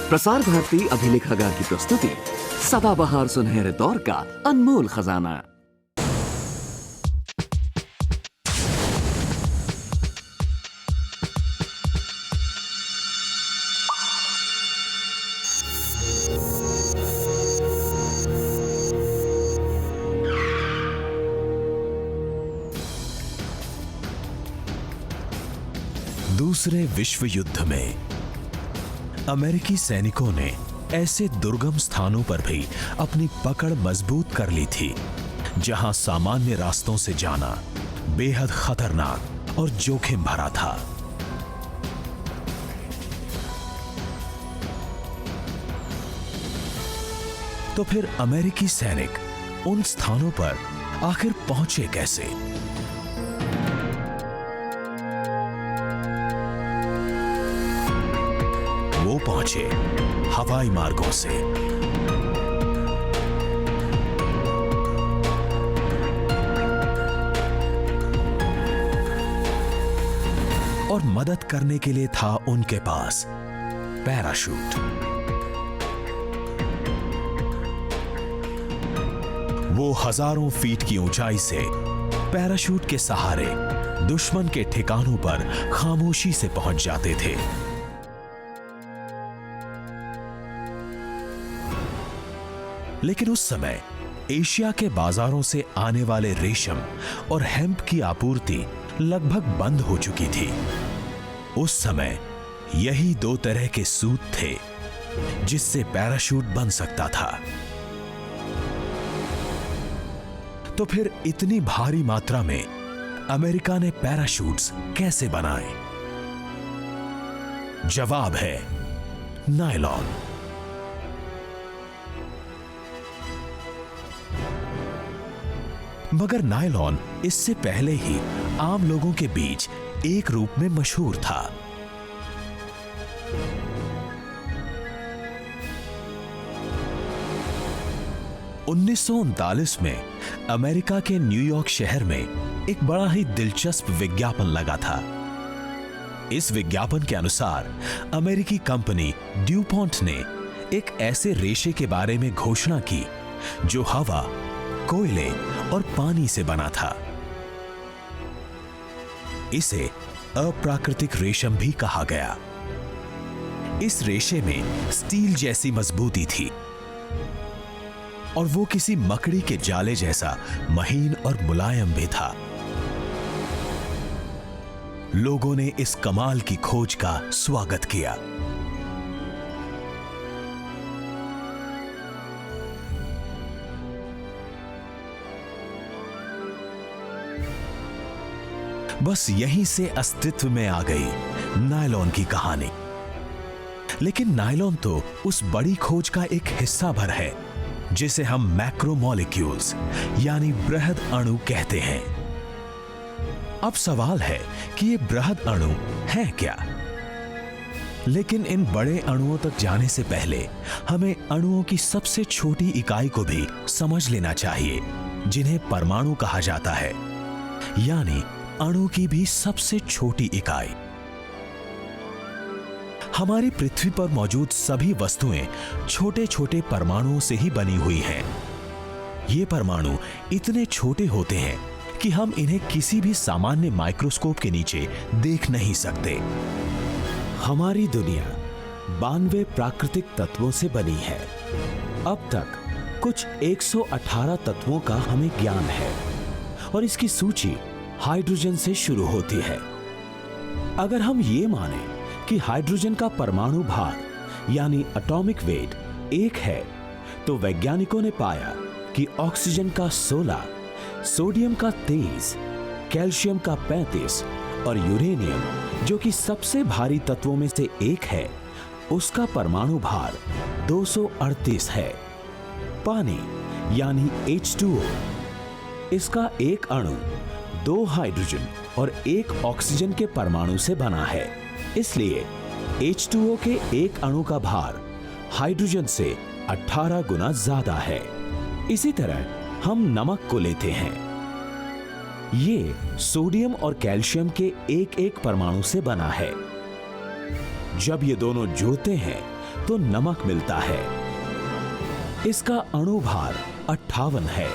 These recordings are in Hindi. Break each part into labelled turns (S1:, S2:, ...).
S1: प्रसार भारती अभिलेखागार की प्रस्तुति सदाबहार सुनहरे दौर का अनमोल खजाना।
S2: दूसरे विश्व युद्ध में अमेरिकी सैनिकों ने ऐसे दुर्गम स्थानों पर भी अपनी पकड़ मजबूत कर ली थी जहां सामान्य रास्तों से जाना बेहद खतरनाक और जोखिम भरा था। तो फिर अमेरिकी सैनिक उन स्थानों पर आखिर पहुंचे कैसे? वो पहुंचे हवाई मार्गों से। और मदद करने के लिए था उनके पास पैराशूट। वो हजारों फीट की ऊंचाई से पैराशूट के सहारे दुश्मन के ठिकानों पर खामोशी से पहुंच जाते थे। लेकिन उस समय एशिया के बाजारों से आने वाले रेशम और हेम्प की आपूर्ति लगभग बंद हो चुकी थी। उस समय यही दो तरह के सूत थे जिससे पैराशूट बन सकता था। तो फिर इतनी भारी मात्रा में अमेरिका ने पैराशूट्स कैसे बनाए? जवाब है नायलॉन। मगर नायलॉन इससे पहले ही आम लोगों के बीच एक रूप में मशहूर था। उन्नीस में अमेरिका के न्यूयॉर्क शहर में एक बड़ा ही दिलचस्प विज्ञापन लगा था। इस विज्ञापन के अनुसार अमेरिकी कंपनी ड्यूपॉन्ट ने एक ऐसे रेशे के बारे में घोषणा की जो हवा, कोयले और पानी से बना था। इसे अप्राकृतिक रेशम भी कहा गया। इस रेशे में स्टील जैसी मजबूती थी और वो किसी मकड़ी के जाले जैसा महीन और मुलायम भी था। लोगों ने इस कमाल की खोज का स्वागत किया। बस यहीं से अस्तित्व में आ गई नायलॉन की कहानी। लेकिन नायलॉन तो उस बड़ी खोज का एक हिस्सा भर है जिसे हम मैक्रोमोलिक्यूल्स यानी बृहद अणु कहते हैं। अब सवाल है कि ये बृहद अणु हैं क्या? लेकिन इन बड़े अणुओं तक जाने से पहले हमें अणुओं की सबसे छोटी इकाई को भी समझ लेना चाहिए, जिन्हें परमाणु कहा जाता है, यानी अणु की भी सबसे छोटी इकाई। हमारी पृथ्वी पर मौजूद सभी वस्तुएं छोटे छोटे परमाणुओं से ही बनी हुई हैं। ये परमाणु इतने छोटे होते हैं कि हम इन्हें किसी भी सामान्य माइक्रोस्कोप के नीचे देख नहीं सकते।
S3: हमारी दुनिया 92 प्राकृतिक तत्वों से बनी है। अब तक कुछ 118 तत्वों का हमें ज्ञान है और इसकी सूची हाइड्रोजन से शुरू होती है। अगर हम ये माने कि हाइड्रोजन का परमाणु भार यानी एटॉमिक वेट 1 है, तो वैज्ञानिकों ने पाया कि ऑक्सीजन का 16, सोडियम का 23, कैल्शियम का 35 और यूरेनियम, जो कि सबसे भारी तत्वों में से एक है, उसका परमाणु भार 238 है। पानी यानी H2O, इसका एक अणु 2 हाइड्रोजन और 1 ऑक्सीजन के परमाणु से बना है। इसलिए H2O के एक अणु का भार हाइड्रोजन से 18 गुना ज्यादा है। इसी तरह हम नमक को लेते हैं। ये सोडियम और कैल्शियम के एक एक परमाणु से बना है। जब ये दोनों जुड़ते हैं तो नमक मिलता है। इसका अणुभार 58 है।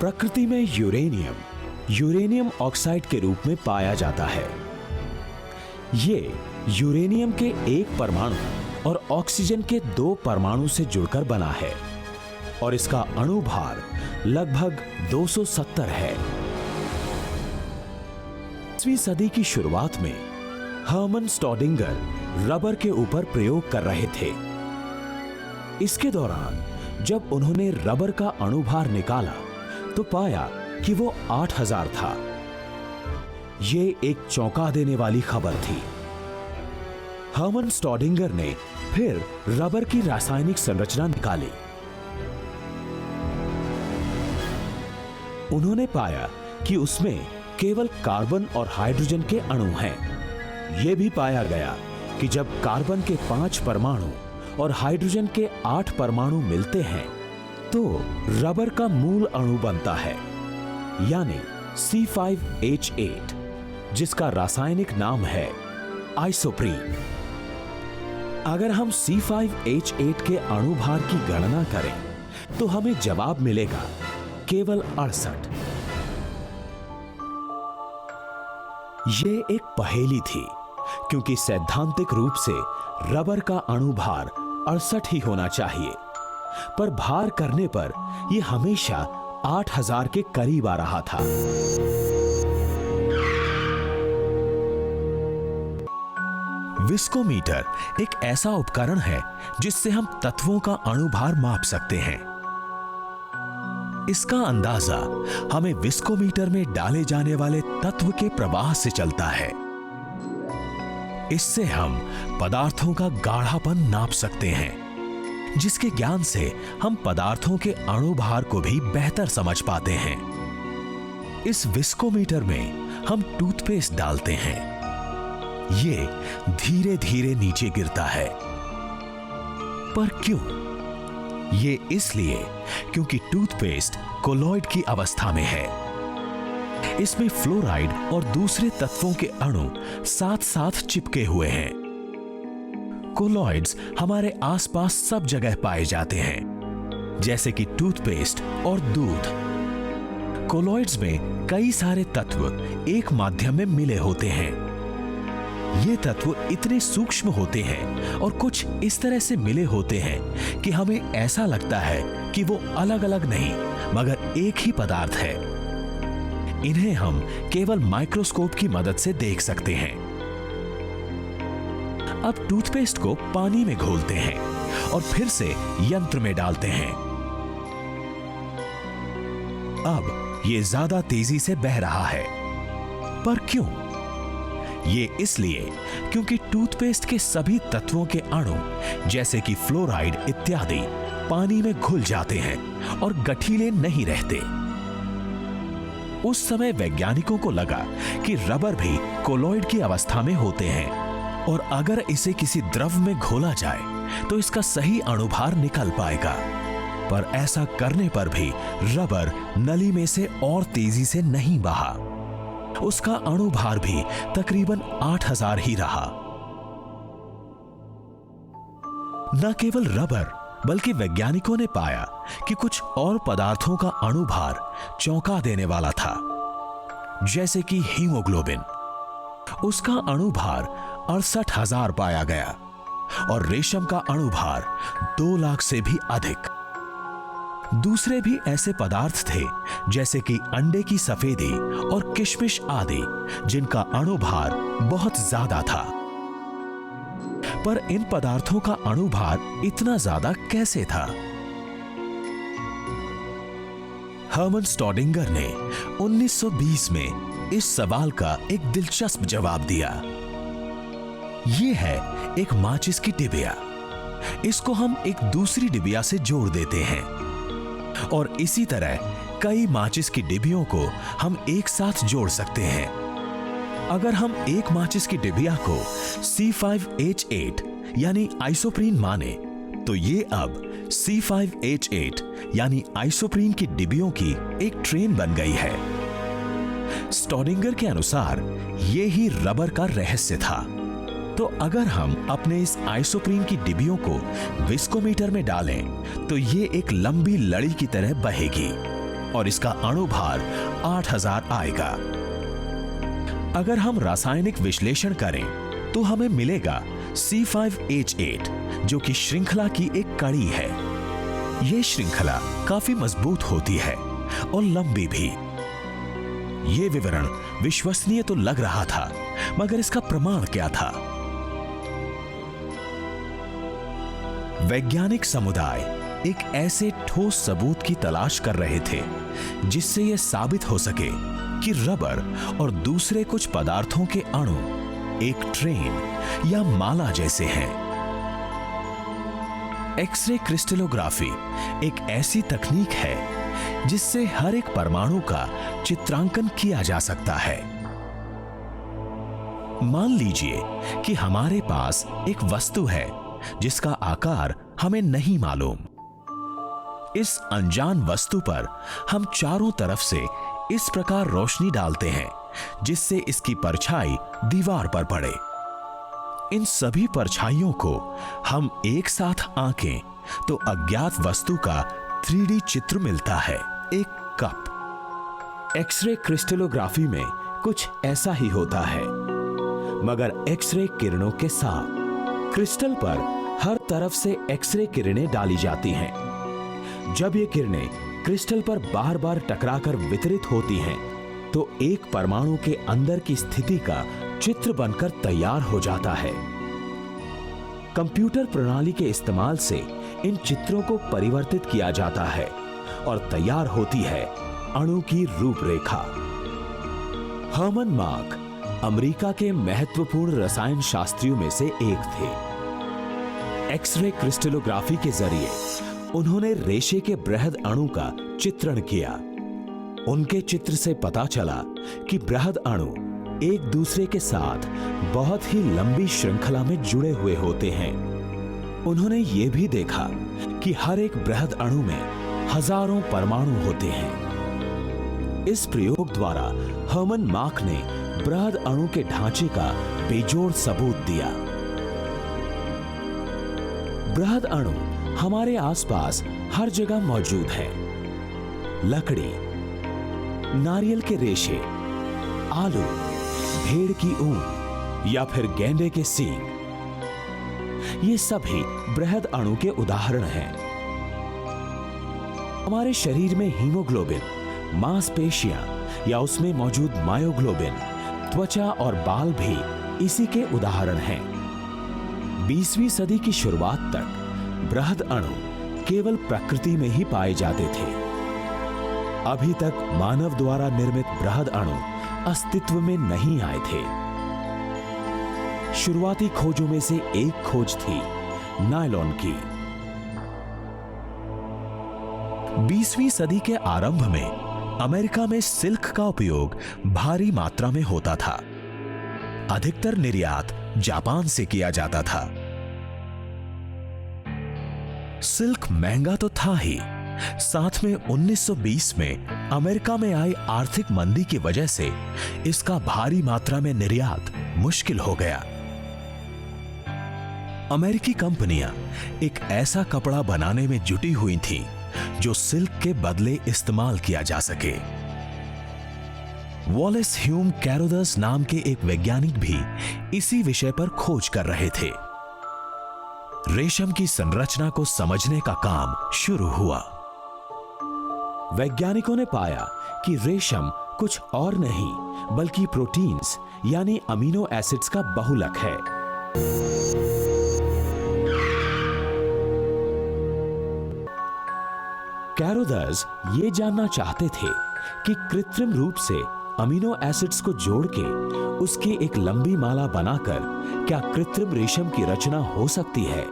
S3: प्रकृति में यूरेनियम ऑक्साइड के रूप में पाया जाता है। ये यूरेनियम के एक परमाणु और ऑक्सीजन के 2 परमाणु से जुड़कर बना है और इसका अणुभार लगभग 270 है। 20वीं सदी की शुरुआत में हर्मन स्टॉडिंगर रबर के ऊपर प्रयोग कर रहे थे। इसके दौरान जब उन्होंने रबर का अणुभार निकाला तो पाया कि वो 8000 था। ये एक चौंका देने वाली खबर थी। हर्मन स्टॉडिंगर ने फिर रबर की रासायनिक संरचना निकाली। उन्होंने पाया कि उसमें केवल कार्बन और हाइड्रोजन के अणु हैं। यह भी पाया गया कि जब कार्बन के 5 परमाणु और हाइड्रोजन के 8 परमाणु मिलते हैं तो रबर का मूल अणु बनता है, यानी C5H8, जिसका रासायनिक नाम है आइसोप्रीन। अगर हम C5H8 के अणुभार की गणना करें तो हमें जवाब मिलेगा केवल 68। यह एक पहेली थी क्योंकि सैद्धांतिक रूप से रबर का अणुभार 68 ही होना चाहिए, पर भार करने पर यह हमेशा 8000 के करीब आ रहा था।
S2: विस्कोमीटर एक ऐसा उपकरण है जिससे हम तत्वों का अणुभार माप सकते हैं। इसका अंदाजा हमें विस्कोमीटर में डाले जाने वाले तत्व के प्रवाह से चलता है। इससे हम पदार्थों का गाढ़ापन नाप सकते हैं, जिसके ज्ञान से हम पदार्थों के अणुभार को भी बेहतर समझ पाते हैं। इस विस्कोमीटर में हम टूथपेस्ट डालते हैं। ये धीरे धीरे नीचे गिरता है। पर क्यों? ये इसलिए क्योंकि टूथपेस्ट कोलॉइड की अवस्था में है। इसमें फ्लोराइड और दूसरे तत्वों के अणु साथ साथ चिपके हुए हैं। कोलॉइड्स हमारे आसपास सब जगह पाए जाते हैं, जैसे कि टूथपेस्ट और दूध। कोलॉइड्स में कई सारे तत्व एक माध्यम में मिले होते हैं। ये तत्व इतने सूक्ष्म होते हैं और कुछ इस तरह से मिले होते हैं कि हमें ऐसा लगता है कि वो अलग अलग नहीं मगर एक ही पदार्थ है। इन्हें हम केवल माइक्रोस्कोप की मदद से देख सकते हैं। अब टूथपेस्ट को पानी में घोलते हैं और फिर से यंत्र में डालते हैं। अब ये ज्यादा तेजी से बह रहा है। पर क्यों? ये इसलिए क्योंकि टूथपेस्ट के सभी तत्वों के अणु जैसे कि फ्लोराइड इत्यादि पानी में घुल जाते हैं और गठीले नहीं रहते। उस समय वैज्ञानिकों को लगा कि रबर भी कोलॉइड की अवस्था में होते हैं और अगर इसे किसी द्रव में घोला जाए तो इसका सही अणुभार निकल पाएगा। पर ऐसा करने पर भी रबर नली में से और तेजी से नहीं बहा। उसका अणुभार भी तकरीबन 8000 ही रहा। न केवल रबर बल्कि वैज्ञानिकों ने पाया कि कुछ और पदार्थों का अणुभार चौंका देने वाला था, जैसे कि हीमोग्लोबिन। उसका अणुभार 68,000 पाया गया और रेशम का अणुभार 2 लाख से भी अधिक। दूसरे भी ऐसे पदार्थ थे जैसे कि अंडे की सफेदी और किशमिश आदि, जिनका अणुभार बहुत ज्यादा था। पर इन पदार्थों का अणुभार इतना ज्यादा कैसे था? हर्मन स्टॉडिंगर ने 1920 में इस सवाल का एक दिलचस्प जवाब दिया। यह है एक माचिस की डिबिया। इसको हम एक दूसरी डिबिया से जोड़ देते हैं और इसी तरह कई माचिस की डिबियों को हम एक साथ जोड़ सकते हैं। अगर हम एक माचिस की डिबिया को C5H8 यानी आइसोप्रीन माने तो ये अब C5H8 यानी आइसोप्रीन की डिबियों की एक ट्रेन बन गई है। स्टॉडिंगर के अनुसार ये ही रबर का रहस्य था। तो अगर हम अपने इस आइसोप्रीन की डिब्बियों को विस्कोमीटर में डालें तो ये एक लंबी लड़ी की तरह बहेगी और इसका अणुभार 8000 आएगा। अगर हम रासायनिक विश्लेषण करें तो हमें मिलेगा C5H8 जो कि श्रृंखला की एक कड़ी है। यह श्रृंखला काफी मजबूत होती है और लंबी भी। यह विवरण विश्वसनीय तो लग रहा था, मगर इसका प्रमाण क्या था? वैज्ञानिक समुदाय एक ऐसे ठोस सबूत की तलाश कर रहे थे जिससे यह साबित हो सके कि रबर और दूसरे कुछ पदार्थों के अणु एक ट्रेन या माला जैसे हैं। एक्सरे क्रिस्टलोग्राफी एक ऐसी तकनीक है जिससे हर एक परमाणु का चित्रांकन किया जा सकता है। मान लीजिए कि हमारे पास एक वस्तु है जिसका आकार हमें नहीं मालूम। इस अनजान वस्तु पर हम चारों तरफ से इस प्रकार रोशनी डालते हैं जिससे इसकी परछाई दीवार पर पड़े। इन सभी परछाइयों को हम एक साथ आंकें तो अज्ञात वस्तु का 3D चित्र मिलता है, एक कप। एक्सरे क्रिस्टलोग्राफी में कुछ ऐसा ही होता है, मगर एक्सरे किरणों के साथ क्रिस्टल पर हर तरफ से एक्सरे किरणें डाली जाती हैं। जब ये किरणें क्रिस्टल पर बार बार टकराकर वितरित होती हैं, तो एक परमाणु के अंदर की स्थिति का चित्र बनकर तैयार हो जाता है। कंप्यूटर प्रणाली के इस्तेमाल से इन चित्रों को परिवर्तित किया जाता है और तैयार होती है अणु की रूपरेखा। हर्मन मार्क अमेरिका के महत्वपूर्ण रसायन शास्त्रियों में से एक थे। एक्सरे क्रिस्टलोग्राफी के जरिए उन्होंने रेशे के बृहद अणु का चित्रण किया। उनके चित्र से पता चला कि बृहद अणु एक दूसरे के साथ बहुत ही लंबी श्रृंखला में जुड़े हुए होते हैं। उन्होंने यह भी देखा कि हर एक बृहद अणु में हजारों परमाणु होते हैं। इस प्रयोग द्वारा हर्मन मार्क ने बृहद अणु के ढांचे का बेजोड़ सबूत दिया। बृहद अणु हमारे आसपास हर जगह मौजूद है। लकड़ी, नारियल के रेशे, आलू, भेड़ की ऊन या फिर गेंडे के सींग, ये सभी बृहद अणु के उदाहरण हैं। हमारे शरीर में हीमोग्लोबिन, मांसपेशियां या उसमें मौजूद मायोग्लोबिन, त्वचा और बाल भी इसी के उदाहरण हैं। 20वीं सदी की शुरुआत तक बृहद अणु केवल प्रकृति में ही पाए जाते थे। अभी तक मानव द्वारा निर्मित बृहद अणु अस्तित्व में नहीं आए थे। शुरुआती खोजों में से एक खोज थी नायलॉन की। 20वीं सदी के आरंभ में अमेरिका में सिल्क का उपयोग भारी मात्रा में होता था। अधिकतर निर्यात जापान से किया जाता था। सिल्क महंगा तो था ही, साथ में 1920 में अमेरिका में आई आर्थिक मंदी की वजह से इसका भारी मात्रा में निर्यात मुश्किल हो गया। अमेरिकी कंपनियां एक ऐसा कपड़ा बनाने में जुटी हुई थीं जो सिल्क के बदले इस्तेमाल किया जा सके। वॉलेस ह्यूम कैरोथर्स नाम के एक वैज्ञानिक भी इसी विषय पर खोज कर रहे थे। रेशम की संरचना को समझने का काम शुरू हुआ।
S3: वैज्ञानिकों ने पाया कि रेशम कुछ और नहीं बल्कि प्रोटीन्स यानी अमीनो एसिड्स का बहुलक है। कैरोथर्स ये जानना चाहते थे कि कृत्रिम रूप से अमीनो एसिड्स को जोड़ के उसकी एक लंबी माला बनाकर क्या कृत्रिम रेशम की रचना हो सकती है।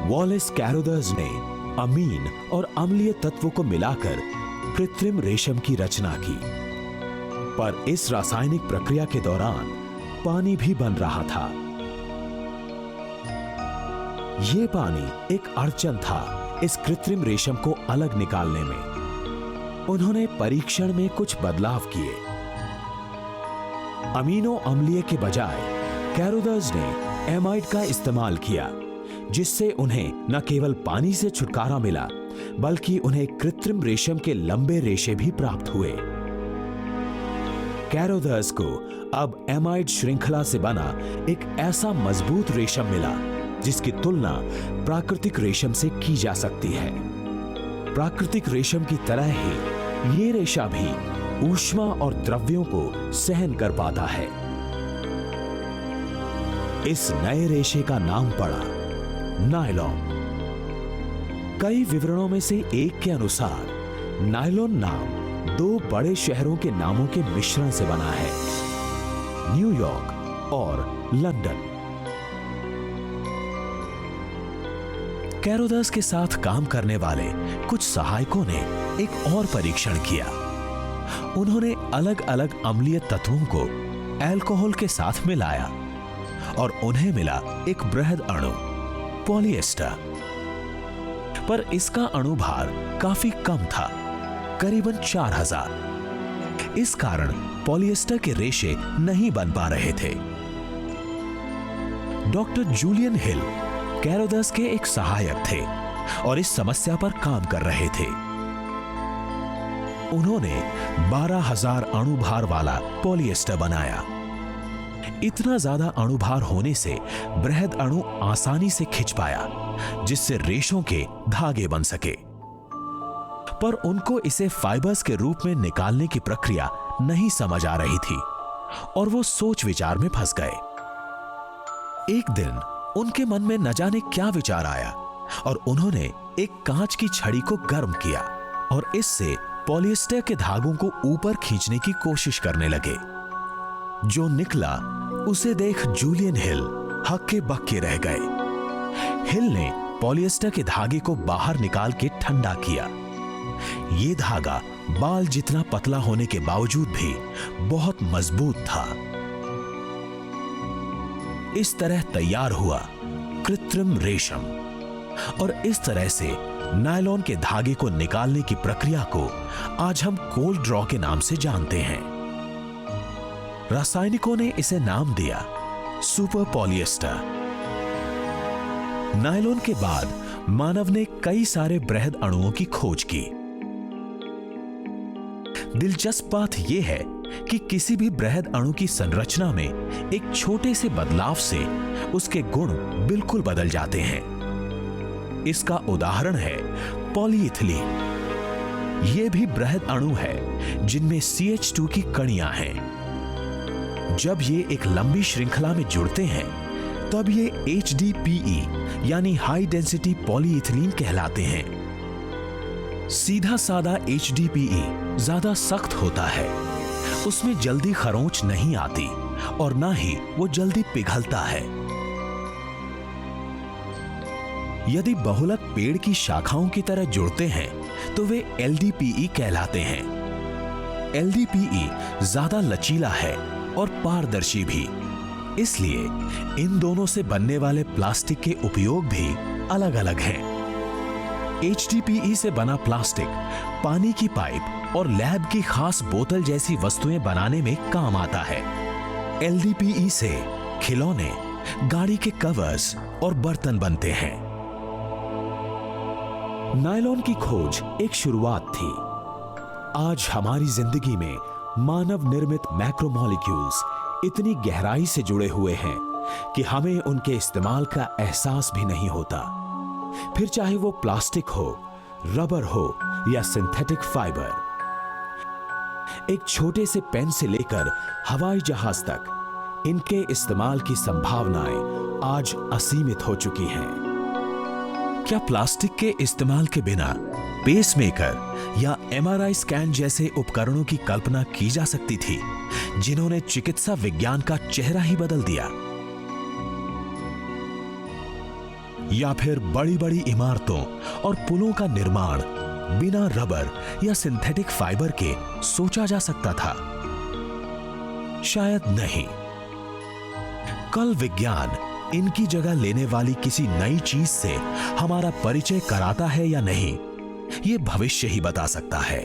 S3: वॉलेस कैरोथर्स ने अमीन और अम्लीय तत्वों को मिलाकर कृत्रिम रेशम की रचना की, पर इस रासायनिक प्रक्रिया के दौरान पानी भी बन रहा था। यह पानी एक अड़चन था इस कृत्रिम रेशम को अलग निकालने में। उन्होंने परीक्षण में कुछ बदलाव किए। अमीनो अम्लीय के बजाय कैरोदर्स ने एमाइड का इस्तेमाल किया, जिससे उन्हें न केवल पानी से छुटकारा मिला बल्कि उन्हें कृत्रिम रेशम के लंबे रेशे भी प्राप्त हुए। कैरोदर्स को अब एमाइड श्रृंखला से बना एक ऐसा मजबूत रेशम मिला जिसकी तुलना प्राकृतिक रेशम से की जा सकती है। प्राकृतिक रेशम की तरह ही ये रेशा भी ऊष्मा और द्रव्यों को सहन कर पाता है। इस नए रेशे का नाम पड़ा नायलॉन। कई विवरणों में से एक के अनुसार नायलॉन नाम दो बड़े शहरों के नामों के मिश्रण से बना है, न्यूयॉर्क और लंदन। कैरोदर्स के साथ काम करने वाले कुछ सहायकों ने एक और परीक्षण किया। उन्होंने अलग अलग अम्लीय तत्वों को अल्कोहल के साथ मिलाया और उन्हें मिला एक बृहद अणु पॉलिएस्टर। पर इसका अणुभार काफी कम था, करीबन 4000। इस कारण पॉलिएस्टर के रेशे नहीं बन पा रहे थे। डॉक्टर जूलियन हिल कैरोदर्स के एक सहायक थे और इस समस्या पर काम कर रहे थे। उन्होंने 12000 अणुभार वाला पॉलिएस्टर बनाया। इतना ज्यादा अणुभार होने से बृहद अणु आसानी से खिंच पाया, जिससे रेशों के धागे बन सके। पर उनको इसे फाइबर्स के रूप में निकालने की प्रक्रिया नहीं समझ आ रही थी और वो सोच विचार में फंस गए। एक दिन उनके मन में न जाने क्या विचार आया और उन्होंने एक कांच की छड़ी को गर्म किया और इससे पॉलिएस्टर के धागों को ऊपर खींचने की कोशिश करने लगे। जो निकला उसे देख जूलियन हिल हक्के बक्के रह गए। हिल ने पॉलिएस्टर के धागे को बाहर निकाल के ठंडा किया। यह धागा बाल जितना पतला होने के बावजूद भी बहुत मजबूत था। इस तरह तैयार हुआ कृत्रिम रेशम और इस तरह से नायलॉन के धागे को निकालने की प्रक्रिया को आज हम कोल्ड ड्रॉ के नाम से जानते हैं। रासायनिकों ने इसे नाम दिया सुपर पॉलिएस्टर। नायलॉन के बाद मानव ने कई सारे बृहद अणुओं की खोज की। दिलचस्प बात यह है कि किसी भी बृहद अणु की संरचना में एक छोटे से बदलाव से उसके गुण बिल्कुल बदल जाते हैं। इसका उदाहरण है पॉलीइथिलीन। यह भी बृहद अणु है जिनमें CH2 की कणियां हैं। जब ये एक लंबी श्रृंखला में जुड़ते हैं तब ये HDPE यानी हाई डेंसिटी पॉलीइथिलीन कहलाते हैं। सीधा सादा HDPE ज्यादा सख्त होता है, उसमें जल्दी खरोंच नहीं आती और ना ही वो जल्दी पिघलता है। यदि बहुलक पेड़ की शाखाओं की तरह जुड़ते हैं तो वे LDPE कहलाते हैं। LDPE ज्यादा लचीला है और पारदर्शी भी, इसलिए इन दोनों से बनने वाले प्लास्टिक के उपयोग भी अलग अलग हैं। HDPE से बना प्लास्टिक पानी की पाइप और लैब की खास बोतल जैसी वस्तुएं बनाने में काम आता है। LDPE से खिलौने, गाड़ी के कवर्स और बर्तन बनते हैं। नायलॉन की खोज एक शुरुआत थी। आज हमारी जिंदगी में मानव निर्मित मैक्रोमोलिक्यूल्स इतनी गहराई से जुड़े हुए हैं कि हमें उनके इस्तेमाल का एहसास भी नहीं होता। फिर चाहे वो प्लास्टिक हो, रबर हो या सिंथेटिक फाइबर। एक छोटे से पेन से लेकर हवाई जहाज तक इनके इस्तेमाल की संभावनाएं आज असीमित हो चुकी हैं। क्या प्लास्टिक के इस्तेमाल के बिना पेसमेकर या MRI स्कैन जैसे उपकरणों की कल्पना की जा सकती थी, जिन्होंने चिकित्सा विज्ञान का चेहरा ही बदल दिया? या फिर बड़ी बड़ी इमारतों और पुलों का निर्माण बिना रबर या सिंथेटिक फाइबर के सोचा जा सकता था? शायद नहीं। कल विज्ञान इनकी जगह लेने वाली किसी नई चीज से हमारा परिचय कराता है या नहीं, यह भविष्य ही बता सकता है।